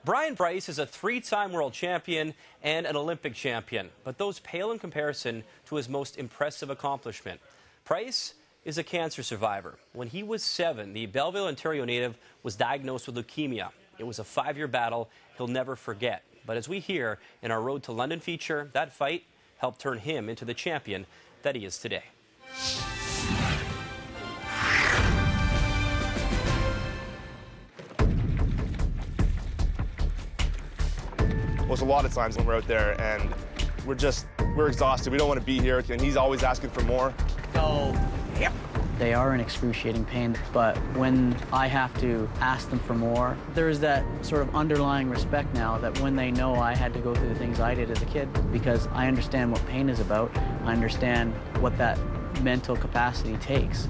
Brian Price is a three-time world champion and an Olympic champion, but those pale in comparison to his most impressive accomplishment. Price is a cancer survivor. When he was 7, the Belleville, Ontario native was diagnosed with leukemia. It was a 5-year battle he'll never forget. But as we hear in our Road to London feature, that fight helped turn him into the champion that he is today. There's a lot of times when we're out there and we're exhausted. We don't want to be here, and he's always asking for more. Go. Yep. They are in excruciating pain, but when I have to ask them for more, there's that sort of underlying respect now that when they know I had to go through the things I did as a kid, because I understand what pain is about, I understand what that mental capacity takes.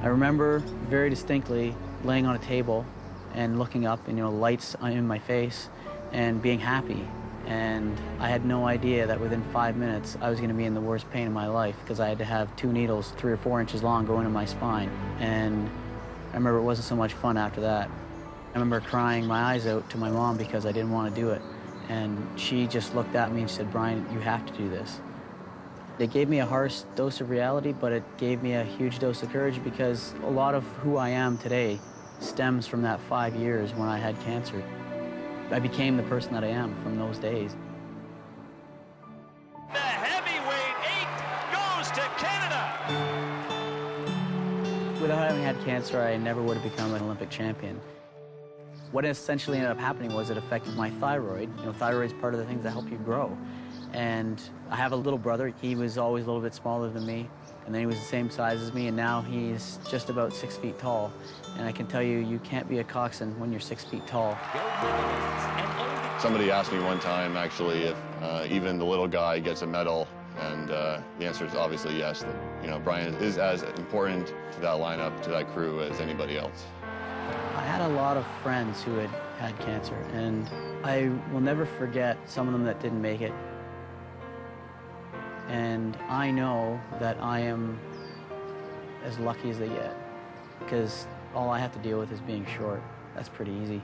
I remember very distinctly laying on a table and looking up and, lights in my face and being happy. And I had no idea that within 5 minutes I was going to be in the worst pain of my life because I had to have 2 needles 3 or 4 inches long go into my spine. And I remember it wasn't so much fun after that. I remember crying my eyes out to my mom because I didn't want to do it. And she just looked at me and said, "Brian, you have to do this." It gave me a harsh dose of reality, but it gave me a huge dose of courage because a lot of who I am today stems from that 5 years when I had cancer. I became the person that I am from those days. The heavyweight 8 goes to Canada. Without having had cancer, I never would have become an Olympic champion. What essentially ended up happening was it affected my thyroid. Thyroid's part of the things that help you grow. And I have a little brother. He was always a little bit smaller than me. And then he was the same size as me, and now he's just about 6 feet tall. And I can tell you, you can't be a coxswain when you're 6 feet tall. Somebody asked me one time, actually, if even the little guy gets a medal, and the answer is obviously yes. Brian is as important to that lineup, to that crew, as anybody else. I had a lot of friends who had cancer, and I will never forget some of them that didn't make it. And I know that I am as lucky as they get, because all I have to deal with is being short. That's pretty easy.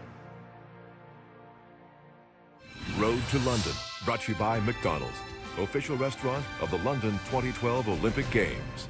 Road to London, brought to you by McDonald's, official restaurant of the London 2012 Olympic Games.